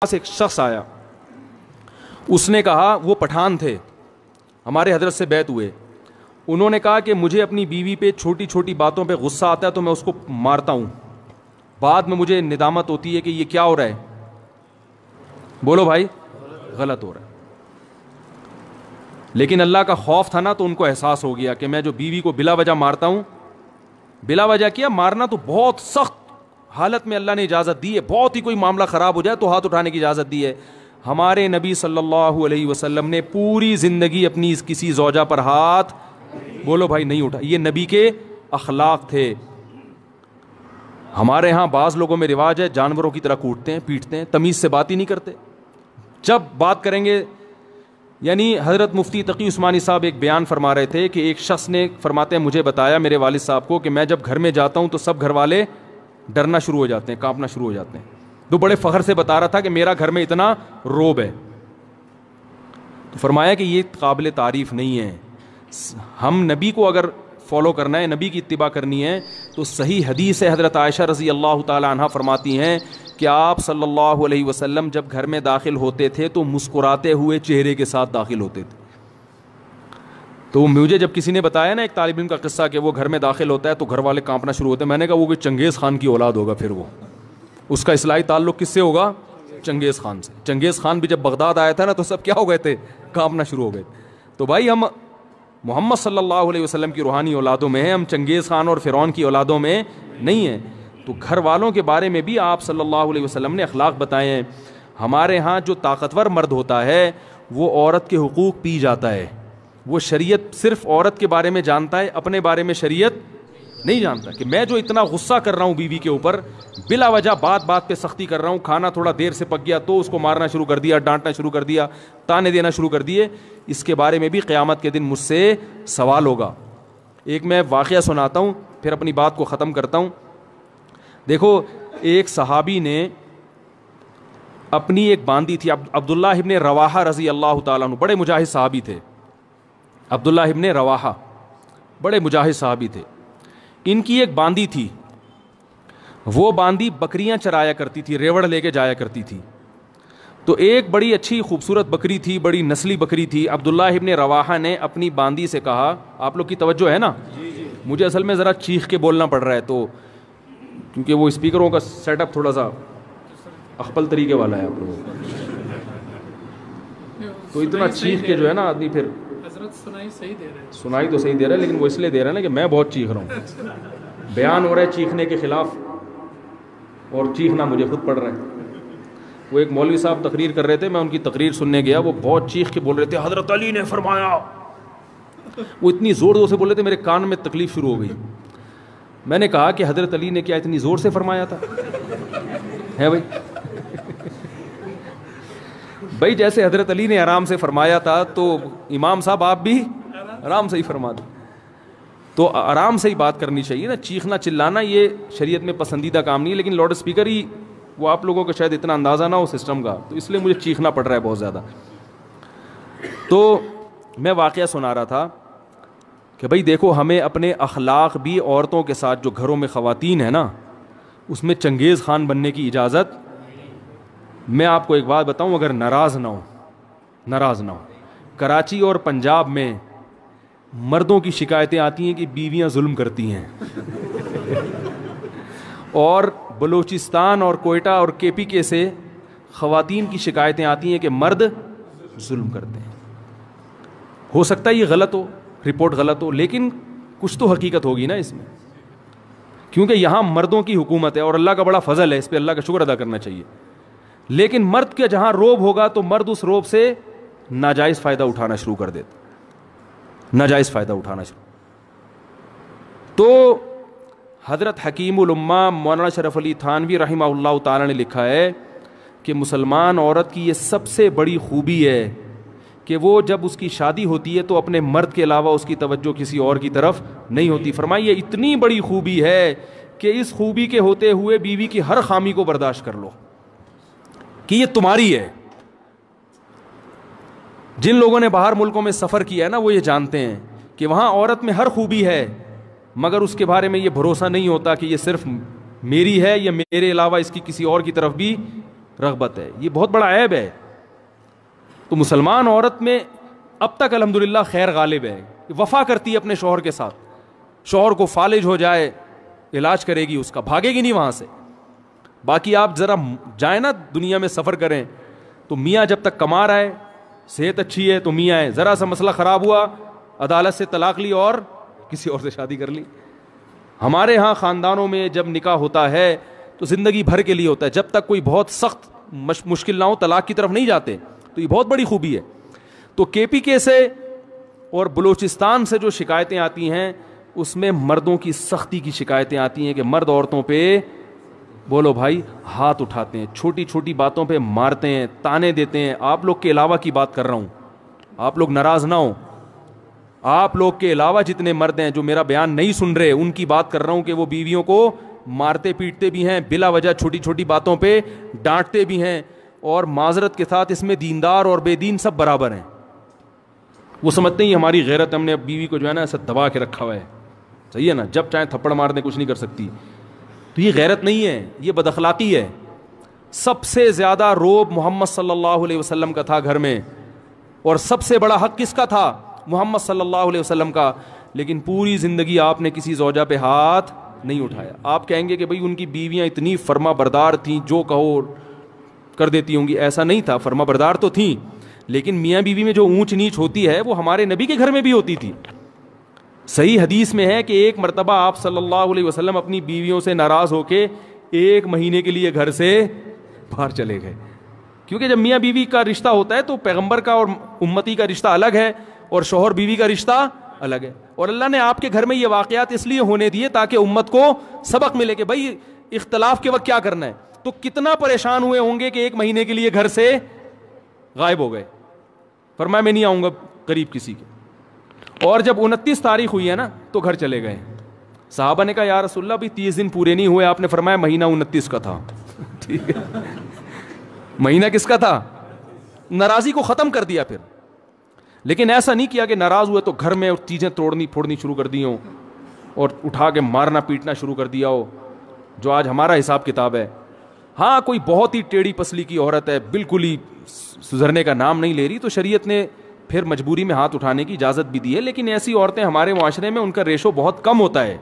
پاس ایک شخص آیا, اس نے کہا, وہ پٹھان تھے, ہمارے حضرت سے بیعت ہوئے. انہوں نے کہا کہ مجھے اپنی بیوی پہ چھوٹی چھوٹی باتوں پہ غصہ آتا ہے تو میں اس کو مارتا ہوں, بعد میں مجھے ندامت ہوتی ہے کہ یہ کیا ہو رہا ہے. بولو بھائی, غلط ہو رہا ہے. لیکن اللہ کا خوف تھا نا, تو ان کو احساس ہو گیا کہ میں جو بیوی کو بلا وجہ مارتا ہوں, بلا وجہ کیا مارنا تو بہت سخت حالت میں اللہ نے اجازت دی ہے, بہت ہی کوئی معاملہ خراب ہو جائے تو ہاتھ اٹھانے کی اجازت دی ہے. ہمارے نبی صلی اللہ علیہ وسلم نے پوری زندگی اپنی کسی زوجہ پر ہاتھ, بولو بھائی, نہیں اٹھا. یہ نبی کے اخلاق تھے. ہمارے ہاں بعض لوگوں میں رواج ہے جانوروں کی طرح کوٹتے ہیں, پیٹتے ہیں, تمیز سے بات ہی نہیں کرتے. جب بات کریں گے, یعنی حضرت مفتی تقی عثمانی صاحب ایک بیان فرما رہے تھے کہ ایک شخص نے, فرماتے ہیں, مجھے بتایا میرے والد صاحب کو کہ میں جب گھر میں جاتا ہوں تو سب گھر والے ڈرنا شروع ہو جاتے ہیں, کانپنا شروع ہو جاتے ہیں. تو بڑے فخر سے بتا رہا تھا کہ میرا گھر میں اتنا روب ہے. تو فرمایا کہ یہ قابل تعریف نہیں ہے. ہم نبی کو اگر فالو کرنا ہے, نبی کی اتباع کرنی ہے, تو صحیح حدیث ہے, حضرت عائشہ رضی اللہ تعالی عنہا فرماتی ہیں کہ آپ صلی اللہ علیہ وسلم جب گھر میں داخل ہوتے تھے تو مسکراتے ہوئے چہرے کے ساتھ داخل ہوتے تھے. تو مجھے جب کسی نے بتایا نا ایک طالب علم کا قصہ کہ وہ گھر میں داخل ہوتا ہے تو گھر والے کانپنا شروع ہوتے ہیں, میں نے کہا وہ کوئی چنگیز خان کی اولاد ہوگا, پھر وہ اس کا اصلاحی تعلق کس سے ہوگا؟ چنگیز خان سے. چنگیز خان بھی جب بغداد آیا تھا نا تو سب کیا ہو گئے تھے؟ کانپنا شروع ہو گئے. تو بھائی ہم محمد صلی اللہ علیہ وسلم کی روحانی اولادوں میں ہیں, ہم چنگیز خان اور فرعون کی اولادوں میں نہیں ہیں. تو گھر والوں کے بارے میں بھی آپ صلی اللہ علیہ وسلم نے اخلاق بتائے ہیں. ہمارے ہاں جو طاقتور مرد ہوتا ہے وہ عورت کے حقوق پی جاتا ہے. وہ شریعت صرف عورت کے بارے میں جانتا ہے, اپنے بارے میں شریعت نہیں جانتا. کہ میں جو اتنا غصہ کر رہا ہوں بیوی کے اوپر, بلا وجہ بات بات پہ سختی کر رہا ہوں, کھانا تھوڑا دیر سے پک گیا تو اس کو مارنا شروع کر دیا, ڈانٹنا شروع کر دیا, تانے دینا شروع کر دیے, اس کے بارے میں بھی قیامت کے دن مجھ سے سوال ہوگا. ایک میں واقعہ سناتا ہوں پھر اپنی بات کو ختم کرتا ہوں. دیکھو, ایک صحابی نے اپنی ایک باندی تھی, عبداللہ ابن رواحہ رضی اللہ تعالیٰ عنہ, بڑے مجاہد صحابی تھے. عبداللہ ابن رواحہ بڑے مجاہد صحابی تھے. ان کی ایک باندی تھی, وہ باندی بکریاں چرایا کرتی تھی, ریوڑ لے کے جایا کرتی تھی. تو ایک بڑی اچھی خوبصورت بکری تھی, بڑی نسلی بکری تھی. عبداللہ ابن رواحہ نے اپنی باندی سے کہا, آپ لوگ کی توجہ ہے نا, مجھے اصل میں ذرا چیخ کے بولنا پڑ رہا ہے تو کیونکہ وہ اسپیکروں کا سیٹ اپ تھوڑا سا اخپل طریقے والا ہے آپ لوگوں کا, تو اتنا چیخ کے جو ہے نا آدمی پھر سنائی تو صحیح دے رہا ہے, لیکن وہ اس لیے دے رہا ہے نا کہ میں بہت چیخ رہا ہوں. بیان ہو رہا ہے چیخنے کے خلاف اور چیخنا مجھے خود پڑ رہا ہے. وہ ایک مولوی صاحب تقریر کر رہے تھے, میں ان کی تقریر سننے گیا, وہ بہت چیخ کے بول رہے تھے, حضرت علی نے فرمایا. وہ اتنی زور زور سے بول رہے تھے, میرے کان میں تکلیف شروع ہو گئی. میں نے کہا کہ حضرت علی نے کیا اتنی زور سے فرمایا تھا؟ ہے بھائی, بھائی جیسے حضرت علی نے آرام سے فرمایا تھا تو امام صاحب آپ بھی آرام سے ہی فرما دیں. تو آرام سے ہی بات کرنی چاہیے نا, چیخنا چلانا یہ شریعت میں پسندیدہ کام نہیں ہے. لیکن لاؤڈ اسپیکر ہی وہ آپ لوگوں کو شاید اتنا اندازہ نہ ہو سسٹم کا, تو اس لیے مجھے چیخنا پڑ رہا ہے بہت زیادہ. تو میں واقعہ سنا رہا تھا کہ بھائی دیکھو, ہمیں اپنے اخلاق بھی عورتوں کے ساتھ, جو گھروں میں خواتین ہیں نا, اس میں چنگیز خان بننے کی اجازت. میں آپ کو ایک بات بتاؤں, اگر ناراض نہ ہو, کراچی اور پنجاب میں مردوں کی شکایتیں آتی ہیں کہ بیویاں ظلم کرتی ہیں, اور بلوچستان اور کوئٹہ اور کے پی کے سے خواتین کی شکایتیں آتی ہیں کہ مرد ظلم کرتے ہیں. ہو سکتا ہے یہ غلط ہو, رپورٹ غلط ہو, لیکن کچھ تو حقیقت ہوگی نا اس میں, کیونکہ یہاں مردوں کی حکومت ہے اور اللہ کا بڑا فضل ہے, اس پہ اللہ کا شکر ادا کرنا چاہیے. لیکن مرد کے جہاں روب ہوگا تو مرد اس روب سے ناجائز فائدہ اٹھانا شروع کر دیتا, ناجائز فائدہ اٹھانا شروع. تو حضرت حکیم الامہ مولانا شرف علی تھانوی رحمہ اللہ تعالی نے لکھا ہے کہ مسلمان عورت کی یہ سب سے بڑی خوبی ہے کہ وہ جب اس کی شادی ہوتی ہے تو اپنے مرد کے علاوہ اس کی توجہ کسی اور کی طرف نہیں ہوتی. فرمائیے اتنی بڑی خوبی ہے کہ اس خوبی کے ہوتے ہوئے بیوی کی ہر خامی کو برداشت کر لو کہ یہ تمہاری ہے. جن لوگوں نے باہر ملکوں میں سفر کیا ہے نا, وہ یہ جانتے ہیں کہ وہاں عورت میں ہر خوبی ہے, مگر اس کے بارے میں یہ بھروسہ نہیں ہوتا کہ یہ صرف میری ہے یا میرے علاوہ اس کی کسی اور کی طرف بھی رغبت ہے. یہ بہت بڑا عیب ہے. تو مسلمان عورت میں اب تک الحمدللہ خیر غالب ہے, وفا کرتی ہے اپنے شوہر کے ساتھ. شوہر کو فالج ہو جائے علاج کرے گی اس کا, بھاگے گی نہیں وہاں سے. باقی آپ ذرا جائیں نا دنیا میں سفر کریں تو میاں جب تک کما رہا ہے, صحت اچھی ہے تو میاں ہے, ذرا سا مسئلہ خراب ہوا عدالت سے طلاق لی اور کسی اور سے شادی کر لی. ہمارے ہاں خاندانوں میں جب نکاح ہوتا ہے تو زندگی بھر کے لیے ہوتا ہے, جب تک کوئی بہت سخت مشکل نہ ہو طلاق کی طرف نہیں جاتے. تو یہ بہت بڑی خوبی ہے. تو کے پی کے سے اور بلوچستان سے جو شکایتیں آتی ہیں اس میں مردوں کی سختی کی شکایتیں آتی ہیں کہ مرد عورتوں پہ بولو بھائی ہاتھ اٹھاتے ہیں, چھوٹی چھوٹی باتوں پہ مارتے ہیں, تانے دیتے ہیں. آپ لوگ کے علاوہ کی بات کر رہا ہوں, آپ لوگ ناراض نہ ہوں. آپ لوگ کے علاوہ جتنے مرد ہیں جو میرا بیان نہیں سن رہے ان کی بات کر رہا ہوں کہ وہ بیویوں کو مارتے پیٹتے بھی ہیں, بلا وجہ چھوٹی چھوٹی باتوں پہ ڈانٹتے بھی ہیں. اور معذرت کے ساتھ اس میں دیندار اور بے دین سب برابر ہیں. وہ سمجھتے ہیں ہماری غیرت, ہم نے اب بیوی کو جو ہے نا ایسا دبا کے رکھا ہوا ہے, صحیح ہے نا, جب چاہے تھپڑ مار دیں کچھ نہیں کر سکتی. تو یہ غیرت نہیں ہے, یہ بد اخلاقی ہے. سب سے زیادہ روب محمد صلی اللہ علیہ وسلم کا تھا گھر میں, اور سب سے بڑا حق کس کا تھا؟ محمد صلی اللہ علیہ وسلم کا. لیکن پوری زندگی آپ نے کسی زوجہ پہ ہاتھ نہیں اٹھایا. آپ کہیں گے کہ بھئی ان کی بیویاں اتنی فرما بردار تھیں, جو کہو کر دیتی ہوں گی. ایسا نہیں تھا, فرما بردار تو تھیں, لیکن میاں بیوی میں جو اونچ نیچ ہوتی ہے وہ ہمارے نبی کے گھر میں بھی ہوتی تھی. صحیح حدیث میں ہے کہ ایک مرتبہ آپ صلی اللہ علیہ وسلم اپنی بیویوں سے ناراض ہو کے 1 مہینے کے لیے گھر سے باہر چلے گئے. کیونکہ جب میاں بیوی کا رشتہ ہوتا ہے تو پیغمبر کا اور امتی کا رشتہ الگ ہے, اور شوہر بیوی کا رشتہ الگ ہے. اور اللہ نے آپ کے گھر میں یہ واقعات اس لیے ہونے دیے تاکہ امت کو سبق ملے کہ بھائی اختلاف کے وقت کیا کرنا ہے. تو کتنا پریشان ہوئے ہوں گے کہ 1 مہینے کے لیے گھر سے غائب ہو گئے. فرمایا میں نہیں آؤں گا قریب کسی کے. اور جب 29 تاریخ ہوئی ہے نا تو گھر چلے گئے. صحابہ نے کہا یا رسول اللہ بھی 30 دن پورے نہیں ہوئے. آپ نے فرمایا مہینہ 29 کا تھا. ٹھیک ہے, مہینہ کس کا تھا؟ ناراضی کو ختم کر دیا پھر. لیکن ایسا نہیں کیا کہ ناراض ہوئے تو گھر میں چیزیں توڑنی پھوڑنی شروع کر دی ہوں اور اٹھا کے مارنا پیٹنا شروع کر دیا ہو, جو آج ہمارا حساب کتاب ہے. ہاں کوئی بہت ہی ٹیڑھی پسلی کی عورت ہے, بالکل ہی سدھرنے کا نام نہیں لے رہی, تو شریعت نے پھر مجبوری میں ہاتھ اٹھانے کی اجازت بھی دی ہے. لیکن ایسی عورتیں ہمارے معاشرے میں ان کا ریشو بہت کم ہوتا ہے,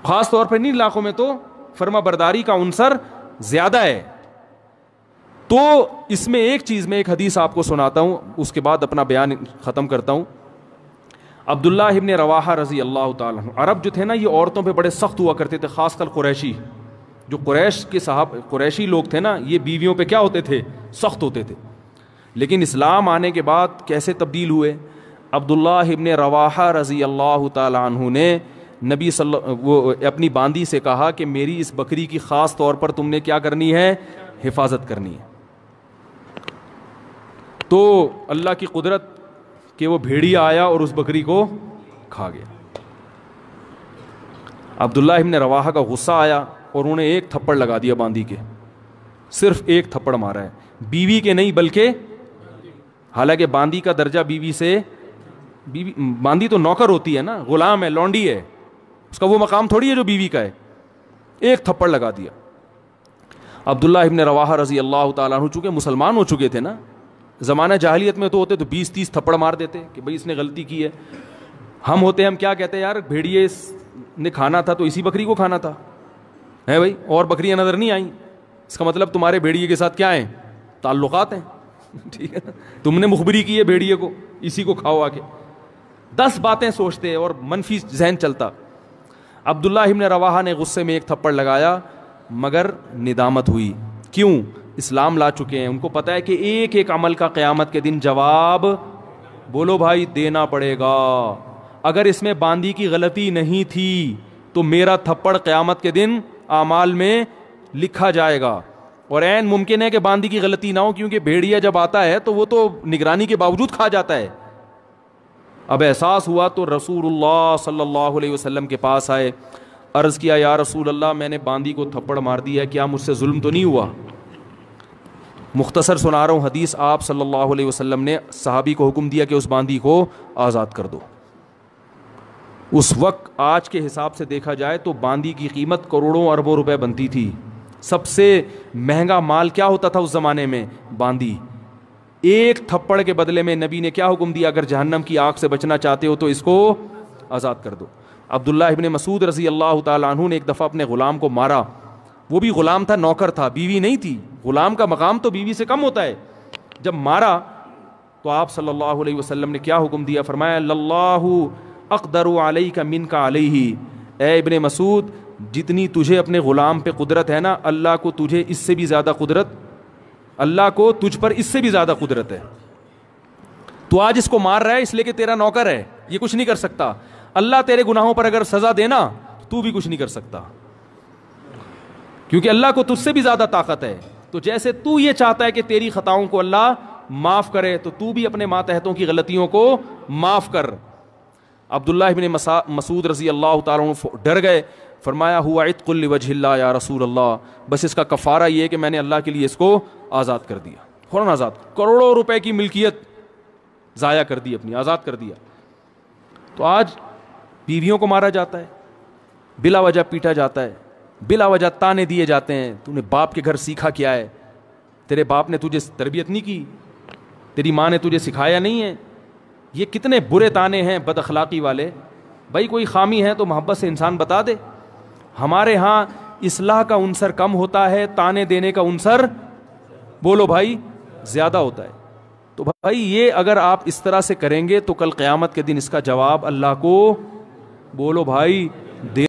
خاص طور پر ان علاقوں میں تو فرما برداری کا عنصر زیادہ ہے. تو اس میں ایک چیز میں ایک حدیث آپ کو سناتا ہوں, اس کے بعد اپنا بیان ختم کرتا ہوں. عبداللہ ابن رواحہ رضی اللہ تعالیٰ عنہ, عرب جو تھے نا یہ عورتوں پہ بڑے سخت ہوا کرتے تھے, خاص کر قریشی. جو قریش کے قریشی لوگ تھے نا یہ بیویوں پہ کیا ہوتے تھے؟ سخت ہوتے تھے. لیکن اسلام آنے کے بعد کیسے تبدیل ہوئے؟ عبداللہ ابن رواحہ رضی اللہ تعالیٰ عنہ نے نبی وہ اپنی باندی سے کہا کہ میری اس بکری کی خاص طور پر تم نے کیا کرنی ہے؟ حفاظت کرنی ہے. تو اللہ کی قدرت کہ وہ بھیڑیا آیا اور اس بکری کو کھا گیا. عبداللہ ابن رواحہ کا غصہ آیا اور انہوں نے 1 تھپڑ لگا دیا باندی کے, صرف 1 تھپڑ مارا ہے, بیوی کے نہیں بلکہ, حالانکہ باندی کا درجہ بیوی سے, باندی تو نوکر ہوتی ہے نا, غلام ہے, لونڈی ہے, اس کا وہ مقام تھوڑی ہے جو بیوی کا ہے. 1 تھپڑ لگا دیا. عبداللہ ابن رواحہ رضی اللہ تعالیٰ عنہ چونکہ مسلمان ہو چکے تھے نا, زمانہ جاہلیت میں تو ہوتے تو 20-30 تھپڑ مار دیتے کہ بھئی اس نے غلطی کی ہے. ہم ہوتے ہم کیا کہتے ہیں یار بھیڑیے نے کھانا تھا تو اسی بکری کو کھانا تھا ہے بھائی, اور بکریاں نظر نہیں آئیں, اس کا مطلب تمہارے بھیڑیے کے ساتھ کیا ہیں؟ تعلقات ہیں. ٹھیک ہے نا, تم نے مخبری کی ہے بھیڑیے کو, اسی کو کھاؤ آ کے. 10 باتیں سوچتے اور منفی ذہن چلتا. عبداللہ ابن رواحہ نے غصے میں 1 تھپڑ لگایا, مگر ندامت ہوئی. کیوں؟ اسلام لا چکے ہیں, ان کو پتا ہے کہ ایک ایک عمل کا قیامت کے دن جواب بولو بھائی دینا پڑے گا. اگر اس میں باندی کی غلطی نہیں تھی تو میرا تھپڑ قیامت کے دن اعمال میں لکھا جائے گا, اور عین ممکن ہے کہ باندی کی غلطی نہ ہو, کیونکہ بھیڑیا جب آتا ہے تو وہ تو نگرانی کے باوجود کھا جاتا ہے. اب احساس ہوا تو رسول اللہ صلی اللہ علیہ وسلم کے پاس آئے, عرض کیا یا رسول اللہ میں نے باندی کو تھپڑ مار دیا, کیا مجھ سے ظلم تو نہیں ہوا؟ مختصر سنا رہا ہوں حدیث. آپ صلی اللہ علیہ وسلم نے صحابی کو حکم دیا کہ اس باندی کو آزاد کر دو. اس وقت آج کے حساب سے دیکھا جائے تو باندی کی قیمت کروڑوں اربوں روپے بنتی تھی, سب سے مہنگا مال کیا ہوتا تھا اس زمانے میں؟ باندی. ایک تھپڑ کے بدلے میں نبی نے کیا حکم دیا؟ اگر جہنم کی آگ سے بچنا چاہتے ہو تو اس کو آزاد کر دو. عبداللہ ابن مسعود رضی اللہ تعالیٰ عنہ نے ایک دفعہ اپنے غلام کو مارا. وہ بھی غلام تھا، نوکر تھا، بیوی نہیں تھی. غلام کا مقام تو بیوی سے کم ہوتا ہے. جب مارا تو آپ صلی اللہ علیہ وسلم نے کیا حکم دیا؟ فرمایا اللہ اقدر علیک منک علیہ. اے ابن مسعود، جتنی تجھے اپنے غلام پہ قدرت ہے نا، اللہ کو تجھے اس سے بھی زیادہ قدرت، اللہ کو تجھ پر اس سے بھی زیادہ قدرت ہے. تو آج اس کو مار رہا ہے اس لیے کہ تیرا نوکر ہے، یہ کچھ نہیں کر سکتا. اللہ تیرے گناہوں پر اگر سزا دینا تو بھی کچھ نہیں کر سکتا، کیونکہ اللہ کو تجھ سے بھی زیادہ طاقت ہے. تو جیسے تو یہ چاہتا ہے کہ تیری خطاؤں کو اللہ معاف کرے، تو بھی اپنے ماتحتوں کی غلطیوں کو معاف کر. عبداللہ ابن مسعود رضی اللہ تعالیٰ عنہ ڈر گئے. فرمایا ہوا عتق لوجہ اللہ یا رسول اللہ، بس اس کا کفارہ یہ ہے کہ میں نے اللہ کے لیے اس کو آزاد کر دیا. فوراً آزاد. کروڑوں روپے کی ملکیت ضائع کر دی اپنی، آزاد کر دیا. تو آج بیویوں کو مارا جاتا ہے، بلا وجہ پیٹا جاتا ہے، بلا وجہ تانے دیے جاتے ہیں. تو نے باپ کے گھر سیکھا کیا ہے؟ تیرے باپ نے تجھے تربیت نہیں کی، تیری ماں نے تجھے سکھایا نہیں ہے. یہ کتنے برے تانے ہیں بد اخلاقی والے. بھائی کوئی خامی ہے تو محبت سے انسان بتا دے. ہمارے ہاں اصلاح کا عنصر کم ہوتا ہے، تانے دینے کا عنصر بولو بھائی زیادہ ہوتا ہے. تو بھائی یہ اگر آپ اس طرح سے کریں گے تو کل قیامت کے دن اس کا جواب اللہ کو بولو بھائی دے